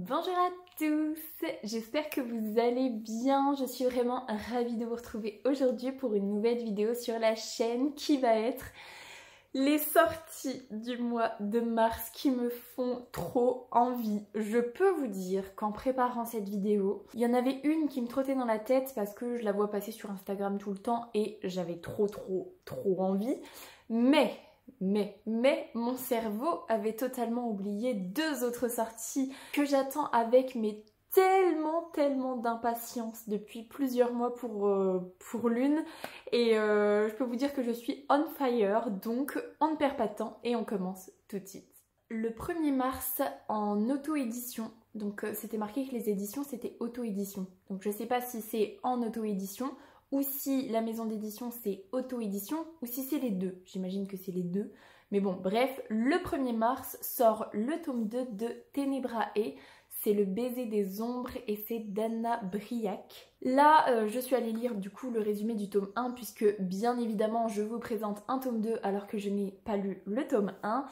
Bonjour à tous, j'espère que vous allez bien, je suis vraiment ravie de vous retrouver aujourd'hui pour une nouvelle vidéo sur la chaîne qui va être les sorties du mois de mars qui me font trop envie. Je peux vous dire qu'en préparant cette vidéo, il y en avait une qui me trottait dans la tête parce que je la vois passer sur Instagram tout le temps et j'avais trop envie, mais mon cerveau avait totalement oublié deux autres sorties que j'attends avec tellement d'impatience depuis plusieurs mois pour l'une et je peux vous dire que je suis on fire, donc on ne perd pas de temps et on commence tout de suite. Le 1er mars en auto-édition, donc c'était marqué que les éditions c'était auto-édition, donc je sais pas si c'est en auto-édition ou si la maison d'édition c'est auto-édition, ou si c'est les deux. J'imagine que c'est les deux. Mais bon, bref, le 1er mars sort le tome 2 de Tenebrae. C'est Le baiser des ombres et c'est d'Anna Briac. Là, je suis allée lire du coup le résumé du tome 1 puisque bien évidemment je vous présente un tome 2 alors que je n'ai pas lu le tome 1.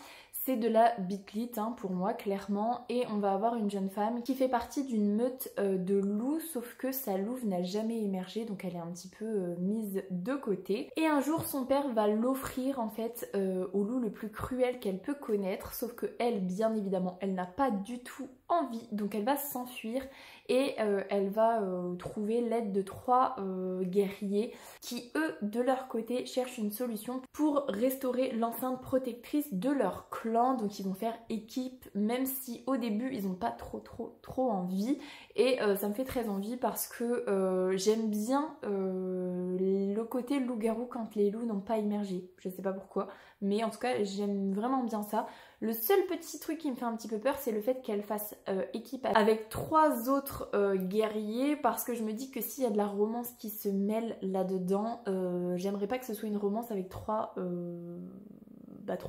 C'est de la bitlit pour moi clairement, et on va avoir une jeune femme qui fait partie d'une meute de loups, sauf que sa louve n'a jamais émergé, donc elle est un petit peu mise de côté. Et un jour son père va l'offrir en fait au loup le plus cruel qu'elle peut connaître, sauf que elle, bien évidemment, elle n'a pas du tout envie, donc elle va s'enfuir et elle va trouver l'aide de 3 guerriers qui eux de leur côté cherchent une solution pour restaurer l'enceinte protectrice de leur clan, donc ils vont faire équipe même si au début ils n'ont pas trop envie, et ça me fait très envie parce que j'aime bien le côté loup-garou quand les loups n'ont pas émergé, je sais pas pourquoi, mais en tout cas j'aime vraiment bien ça. Le seul petit truc qui me fait un petit peu peur, c'est le fait qu'elle fasse équipe avec 3 autres guerriers, parce que je me dis que s'il y a de la romance qui se mêle là-dedans, j'aimerais pas que ce soit une romance avec 3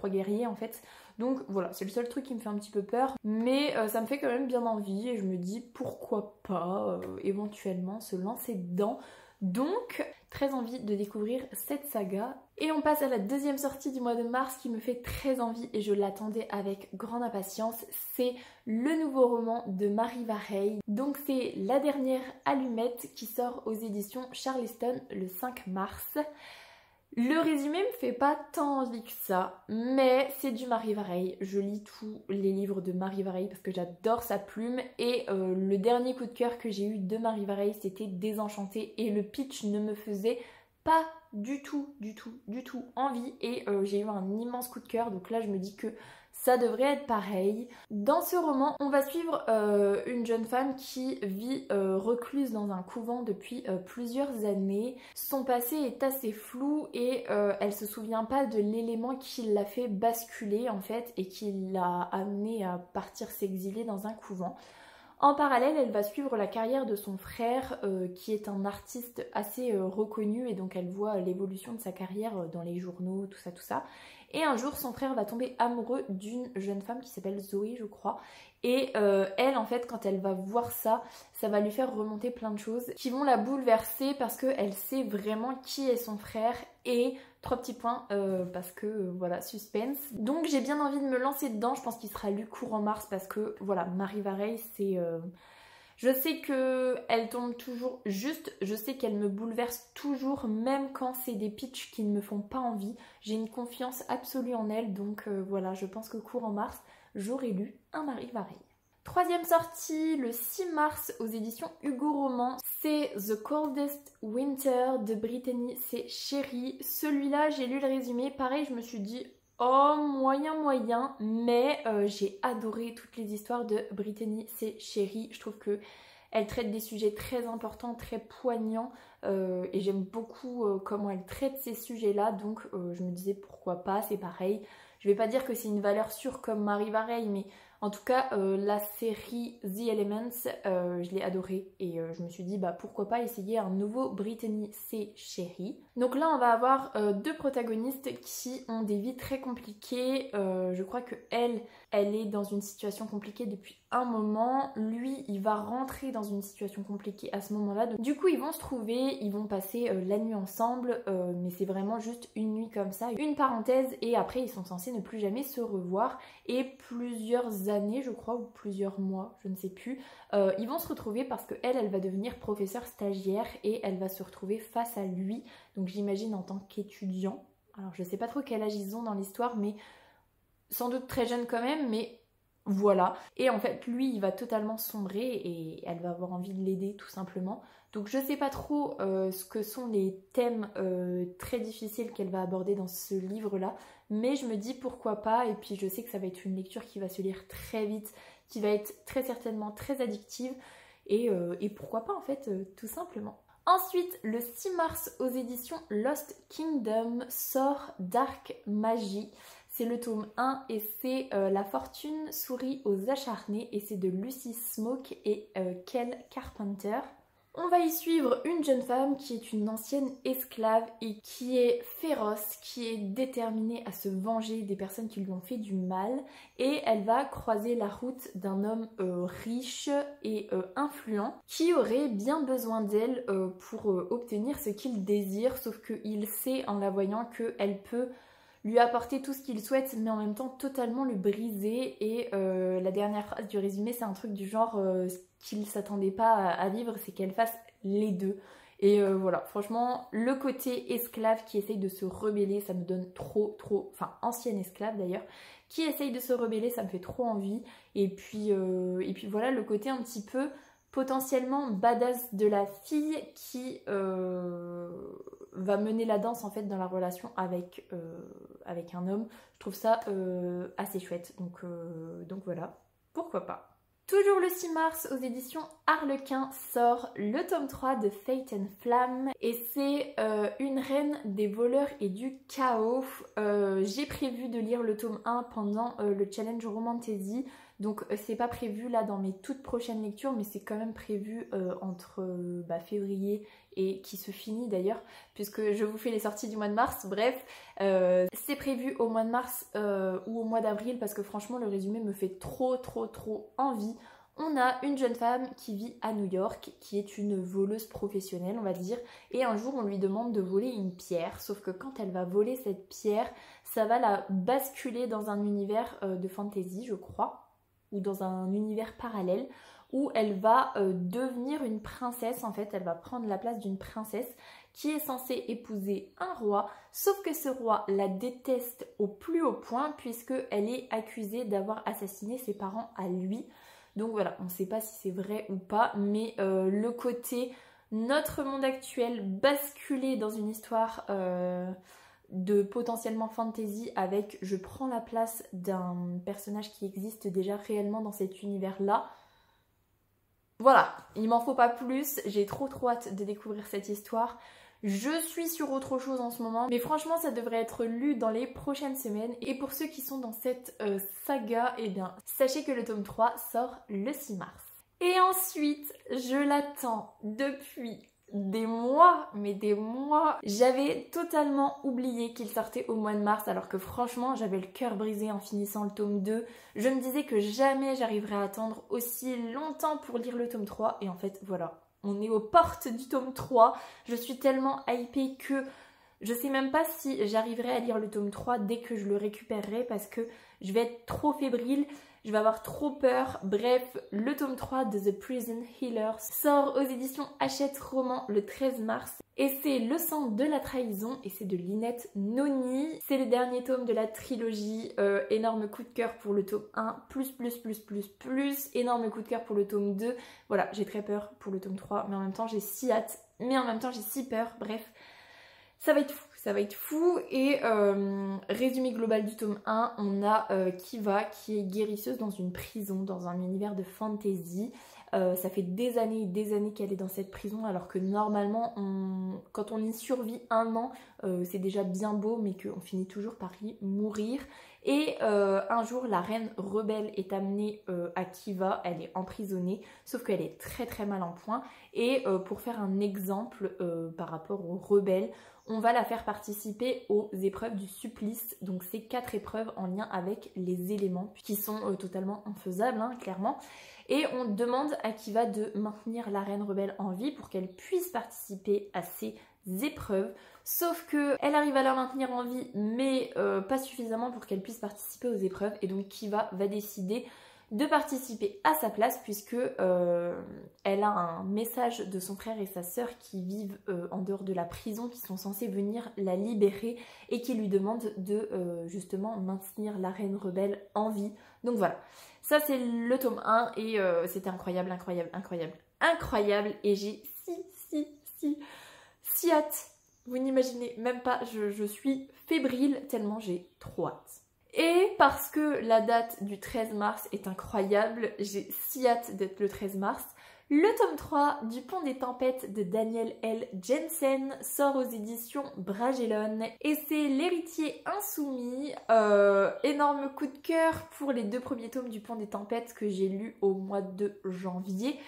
guerriers en fait. Donc voilà, c'est le seul truc qui me fait un petit peu peur, mais ça me fait quand même bien envie et je me dis pourquoi pas éventuellement se lancer dedans. Donc, très envie de découvrir cette saga. Et on passe à la deuxième sortie du mois de mars qui me fait très envie et je l'attendais avec grande impatience. C'est le nouveau roman de Marie Varey. Donc c'est La dernière allumette qui sort aux éditions Charleston le 5 mars. Le résumé me fait pas tant envie que ça, mais c'est du Marie Varey. Je lis tous les livres de Marie Varey parce que j'adore sa plume, et le dernier coup de cœur que j'ai eu de Marie Varey c'était Désenchantée, et le pitch ne me faisait pas du tout envie, et j'ai eu un immense coup de cœur, donc là je me dis que ça devrait être pareil. Dans ce roman, on va suivre une jeune femme qui vit recluse dans un couvent depuis plusieurs années. Son passé est assez flou et elle se souvient pas de l'élément qui l'a fait basculer en fait et qui l'a amenée à partir s'exiler dans un couvent. En parallèle, elle va suivre la carrière de son frère qui est un artiste assez reconnu, et donc elle voit l'évolution de sa carrière dans les journaux, tout ça. Et un jour, son frère va tomber amoureux d'une jeune femme qui s'appelle Zoé, je crois. Et elle, en fait, quand elle va voir ça, ça va lui faire remonter plein de choses qui vont la bouleverser parce qu'elle sait vraiment qui est son frère. Et 3 petits points parce que voilà, suspense. Donc j'ai bien envie de me lancer dedans. Je pense qu'il sera lu courant mars parce que voilà, Marie Varey c'est... Je sais qu'elle tombe toujours juste, je sais qu'elle me bouleverse toujours, même quand c'est des pitchs qui ne me font pas envie. J'ai une confiance absolue en elle, donc voilà, je pense que courant mars, j'aurai lu un Marie Varey. Troisième sortie, le 6 mars aux éditions Hugo Roman, c'est The Coldest Winter de Brittany C. Sherry. Celui-là, j'ai lu le résumé, pareil, je me suis dit oh moyen, mais j'ai adoré toutes les histoires de Brittany C. Sherry. Je trouve que elle traite des sujets très importants, très poignants, et j'aime beaucoup comment elle traite ces sujets-là, donc je me disais pourquoi pas, c'est pareil. Je vais pas dire que c'est une valeur sûre comme Marie Varey, mais en tout cas la série The Elements, je l'ai adorée, et je me suis dit bah pourquoi pas essayer un nouveau Brittany C. Sherry. Donc là on va avoir deux protagonistes qui ont des vies très compliquées. Je crois que elle est dans une situation compliquée depuis un moment. Lui il va rentrer dans une situation compliquée à ce moment-là. Donc, du coup ils vont se trouver, ils vont passer la nuit ensemble, mais c'est vraiment juste une nuit comme ça, une parenthèse, et après ils sont censés ne plus jamais se revoir. Et plusieurs années je crois, ou plusieurs mois, je ne sais plus, ils vont se retrouver parce que elle va devenir professeure stagiaire et elle va se retrouver face à lui. Donc j'imagine en tant qu'étudiant. Alors je sais pas trop quel âge ils ont dans l'histoire, mais sans doute très jeune quand même, mais voilà. Et en fait lui il va totalement sombrer et elle va avoir envie de l'aider tout simplement. Donc je sais pas trop ce que sont les thèmes très difficiles qu'elle va aborder dans ce livre là, mais je me dis pourquoi pas. Et puis je sais que ça va être une lecture qui va se lire très vite, qui va être très certainement très addictive, et pourquoi pas en fait, tout simplement. Ensuite, le 6 mars aux éditions Lost Kingdom sort Dark Magie. C'est le tome 1 et c'est La fortune sourit aux acharnés, et c'est de Lucy Smoke et Kel Carpenter. On va y suivre une jeune femme qui est une ancienne esclave et qui est féroce, qui est déterminée à se venger des personnes qui lui ont fait du mal, et elle va croiser la route d'un homme riche et influent qui aurait bien besoin d'elle pour obtenir ce qu'il désire, sauf qu'il sait en la voyant qu'elle peut lui apporter tout ce qu'il souhaite mais en même temps totalement le briser. Et la dernière phrase du résumé c'est un truc du genre ce qu'il s'attendait pas à vivre, c'est qu'elle fasse les deux. Et voilà, franchement le côté esclave qui essaye de se rebeller, ça me donne trop, enfin ancienne esclave d'ailleurs, qui essaye de se rebeller, ça me fait trop envie. Et puis voilà le côté un petit peu potentiellement badass de la fille qui va mener la danse en fait dans la relation avec un homme. Je trouve ça assez chouette, donc voilà, pourquoi pas. Toujours le 6 mars aux éditions Harlequin sort le tome 3 de Fate and Flamme, et c'est une reine des voleurs et du chaos. J'ai prévu de lire le tome 1 pendant le challenge Romantasy, donc c'est pas prévu là dans mes toutes prochaines lectures, mais c'est quand même prévu entre février et qui se finit d'ailleurs, puisque je vous fais les sorties du mois de mars. Bref, c'est prévu au mois de mars ou au mois d'avril, parce que franchement le résumé me fait trop envie. On a une jeune femme qui vit à New York, qui est une voleuse professionnelle on va dire, et un jour on lui demande de voler une pierre, sauf que quand elle va voler cette pierre, ça va la basculer dans un univers de fantasy je crois, ou dans un univers parallèle, où elle va devenir une princesse. En fait elle va prendre la place d'une princesse qui est censée épouser un roi, sauf que ce roi la déteste au plus haut point puisqu'elle est accusée d'avoir assassiné ses parents à lui. Donc voilà, on ne sait pas si c'est vrai ou pas, mais le côté notre monde actuel basculé dans une histoire de potentiellement fantasy avec je prends la place d'un personnage qui existe déjà réellement dans cet univers là. Voilà, il m'en faut pas plus, j'ai trop hâte de découvrir cette histoire. Je suis sur autre chose en ce moment, mais franchement ça devrait être lu dans les prochaines semaines. Et pour ceux qui sont dans cette saga, eh bien sachez que le tome 3 sort le 6 mars. Et ensuite, je l'attends depuis des mois, mais des mois. J'avais totalement oublié qu'il sortait au mois de mars, alors que franchement j'avais le cœur brisé en finissant le tome 2. Je me disais que jamais j'arriverais à attendre aussi longtemps pour lire le tome 3, et en fait voilà, on est aux portes du tome 3. Je suis tellement hypée que je sais même pas si j'arriverai à lire le tome 3 dès que je le récupérerai, parce que je vais être trop fébrile, je vais avoir trop peur. Bref, le tome 3 de The Prison Healer sort aux éditions Hachette Roman le 13 mars. Et c'est Le sang de la trahison, et c'est de Lynette Noni. C'est le dernier tome de la trilogie. Énorme coup de cœur pour le tome 1, plus. Énorme coup de cœur pour le tome 2. Voilà, j'ai très peur pour le tome 3, mais en même temps j'ai si hâte. Mais en même temps j'ai si peur, bref. Ça va être fou. Et résumé global du tome 1, on a Kiva qui est guérisseuse dans une prison, dans un univers de fantasy. Ça fait des années et des années qu'elle est dans cette prison, alors que normalement, quand on y survit un an, c'est déjà bien beau, mais qu'on finit toujours par y mourir. Et un jour, la reine rebelle est amenée à Kiva, elle est emprisonnée, sauf qu'elle est très mal en point. Et pour faire un exemple par rapport aux rebelles, on va la faire participer aux épreuves du supplice. Donc c'est 4 épreuves en lien avec les éléments qui sont totalement infaisables, hein, clairement. Et on demande à Kiva de maintenir la reine rebelle en vie pour qu'elle puisse participer à ces épreuves. Sauf que elle arrive à la maintenir en vie, mais pas suffisamment pour qu'elle puisse participer aux épreuves. Et donc Kiva va décider de participer à sa place puisque elle a un message de son frère et sa sœur qui vivent en dehors de la prison, qui sont censés venir la libérer et qui lui demandent de justement maintenir la reine rebelle en vie. Donc voilà, ça c'est le tome 1 et c'était incroyable, incroyable, incroyable, incroyable et j'ai si hâte. Vous n'imaginez même pas, je suis fébrile tellement j'ai trop hâte. Et parce que la date du 13 mars est incroyable, j'ai si hâte d'être le 13 mars, le tome 3 du Pont des Tempêtes de Daniel L. Jensen sort aux éditions Bragelonne et c'est l'héritier insoumis. Énorme coup de cœur pour les 2 premiers tomes du Pont des Tempêtes que j'ai lus au mois de janvier.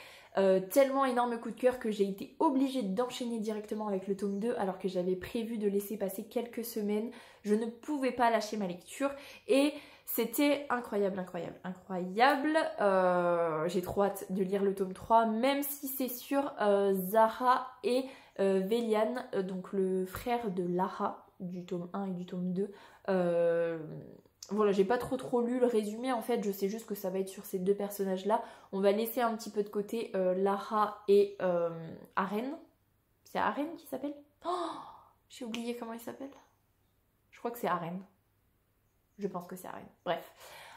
Tellement énorme coup de cœur que j'ai été obligée d'enchaîner directement avec le tome 2 alors que j'avais prévu de laisser passer quelques semaines. Je ne pouvais pas lâcher ma lecture et c'était incroyable, incroyable, incroyable. J'ai trop hâte de lire le tome 3 même si c'est sur Zara et Velian, donc le frère de Lara du tome 1 et du tome 2. Voilà, j'ai pas trop lu le résumé en fait, je sais juste que ça va être sur ces 2 personnages là. On va laisser un petit peu de côté Lara et Aren. C'est Aren qui s'appelle? Oh, j'ai oublié comment il s'appelle. Je crois que c'est Aren. Je pense que c'est Aren. Bref,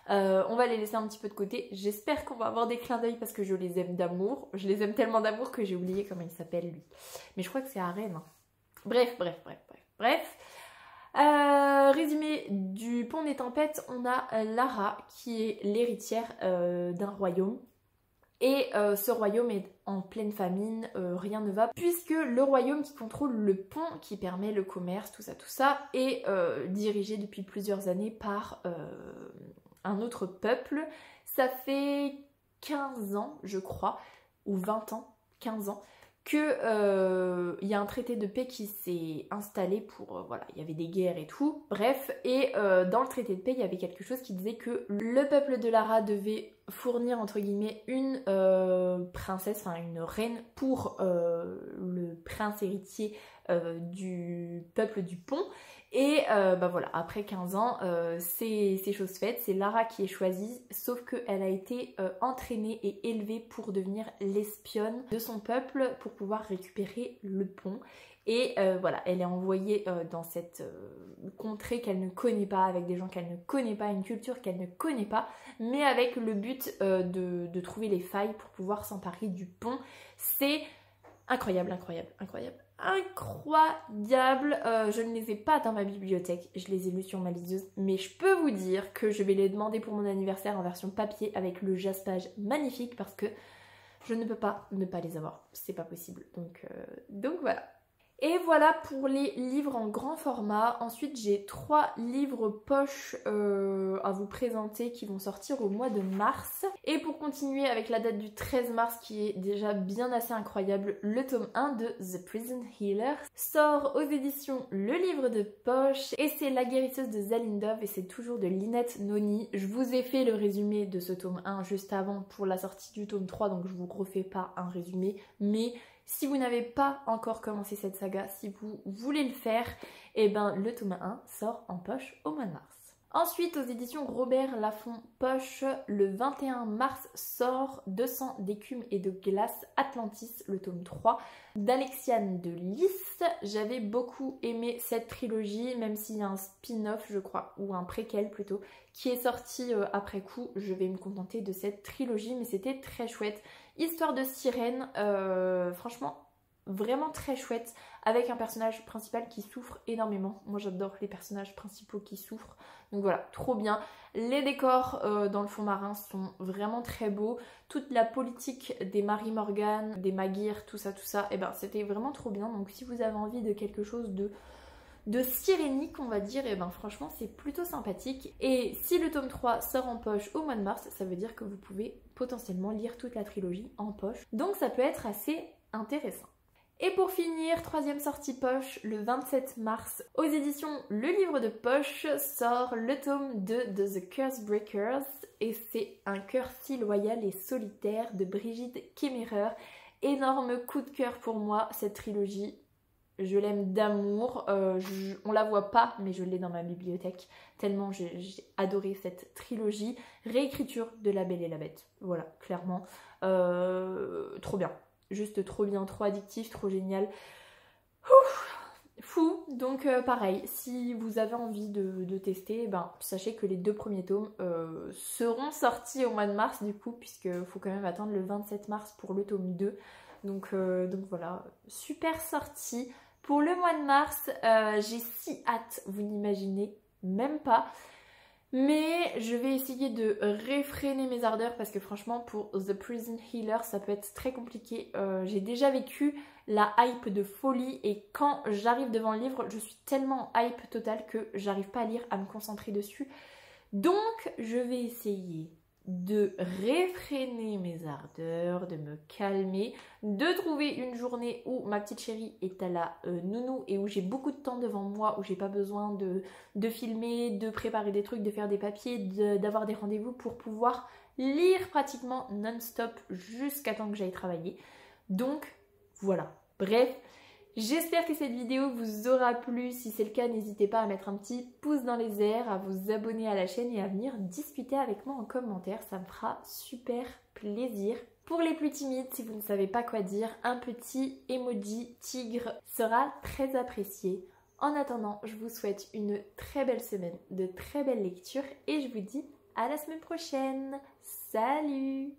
on va les laisser un petit peu de côté. J'espère qu'on va avoir des clins d'œil parce que je les aime d'amour. Je les aime tellement d'amour que j'ai oublié comment il s'appelle lui. Mais je crois que c'est Aren. Hein. Bref. Résumé du Pont des Tempêtes, on a Lara qui est l'héritière d'un royaume et ce royaume est en pleine famine, rien ne va puisque le royaume qui contrôle le pont qui permet le commerce, tout ça est dirigé depuis plusieurs années par un autre peuple. Ça fait 15 ans je crois, ou 20 ans, 15 ans que y a un traité de paix qui s'est installé pour, voilà, il y avait des guerres et tout, bref, et dans le traité de paix, il y avait quelque chose qui disait que le peuple de Lara devait fournir, entre guillemets, une princesse, enfin une reine pour le prince héritier du peuple du pont, et bah voilà, après 15 ans, c'est chose faite, c'est Lara qui est choisie, sauf qu'elle a été entraînée et élevée pour devenir l'espionne de son peuple pour pouvoir récupérer le pont. Et voilà, elle est envoyée dans cette contrée qu'elle ne connaît pas, avec des gens qu'elle ne connaît pas, une culture qu'elle ne connaît pas, mais avec le but de trouver les failles pour pouvoir s'emparer du pont. C'est incroyable, incroyable, incroyable. Incroyable, je ne les ai pas dans ma bibliothèque, je les ai lus sur ma liseuse, mais je peux vous dire que je vais les demander pour mon anniversaire en version papier avec le jaspage magnifique parce que je ne peux pas ne pas les avoir, c'est pas possible, donc voilà. Et voilà pour les livres en grand format. Ensuite j'ai 3 livres poche à vous présenter qui vont sortir au mois de mars. Et pour continuer avec la date du 13 mars qui est déjà bien assez incroyable, le tome 1 de The Prison Healer sort aux éditions Le Livre de Poche et c'est La guérisseuse de Zalindov et c'est toujours de Lynette Noni. Je vous ai fait le résumé de ce tome 1 juste avant pour la sortie du tome 3 donc je vous refais pas un résumé, mais si vous n'avez pas encore commencé cette saga, si vous voulez le faire, et ben le tome 1 sort en poche au mois de mars. Ensuite, aux éditions Robert Laffont Poche, le 21 mars sort 200 d'écume et de glace Atlantis, le tome 3 d'Alexiane de Lys. J'avais beaucoup aimé cette trilogie, même s'il y a un spin-off, je crois, ou un préquel plutôt, qui est sorti après coup. Je vais me contenter de cette trilogie, mais c'était très chouette. Histoire de sirène, franchement vraiment très chouette, avec un personnage principal qui souffre énormément. Moi j'adore les personnages principaux qui souffrent, donc voilà, trop bien. Les décors dans le fond marin sont vraiment très beaux. Toute la politique des Mary Morgan, des Maguire, tout ça, et ben c'était vraiment trop bien. Donc si vous avez envie de quelque chose de sirénique on va dire, et ben franchement c'est plutôt sympathique. Et si le tome 3 sort en poche au mois de mars, ça veut dire que vous pouvez potentiellement lire toute la trilogie en poche, donc ça peut être assez intéressant. Et pour finir, troisième sortie poche, le 27 mars, aux éditions Le Livre de Poche sort le tome 2 de The Curse Breakers et c'est un cœur si loyal et solitaire de Brigitte Kemmerer. Énorme coup de cœur pour moi, cette trilogie. Je l'aime d'amour, on la voit pas mais je l'ai dans ma bibliothèque tellement j'ai adoré cette trilogie. Réécriture de La Belle et la Bête, voilà, clairement. Trop bien, juste trop bien, trop addictif, trop génial. Fou, donc pareil, si vous avez envie de tester, ben, sachez que les 2 premiers tomes seront sortis au mois de mars du coup, puisqu'il faut quand même attendre le 27 mars pour le tome 2. Donc voilà, super sortie. Pour le mois de mars, j'ai si hâte, vous n'imaginez même pas. Mais je vais essayer de réfréner mes ardeurs parce que franchement pour The Prison Healer ça peut être très compliqué. J'ai déjà vécu la hype de folie et quand j'arrive devant le livre je suis tellement en hype totale que j'arrive pas à lire, à me concentrer dessus. Donc je vais essayer de réfréner mes ardeurs, de me calmer, de trouver une journée où ma petite chérie est à la nounou et où j'ai beaucoup de temps devant moi, où j'ai pas besoin de filmer, de préparer des trucs, de faire des papiers, d'avoir des rendez-vous pour pouvoir lire pratiquement non-stop jusqu'à temps que j'aille travailler. Donc voilà, bref. J'espère que cette vidéo vous aura plu. Si c'est le cas, n'hésitez pas à mettre un petit pouce dans les airs, à vous abonner à la chaîne et à venir discuter avec moi en commentaire. Ça me fera super plaisir. Pour les plus timides, si vous ne savez pas quoi dire, un petit emoji tigre sera très apprécié. En attendant, je vous souhaite une très belle semaine, de très belles lectures et je vous dis à la semaine prochaine. Salut!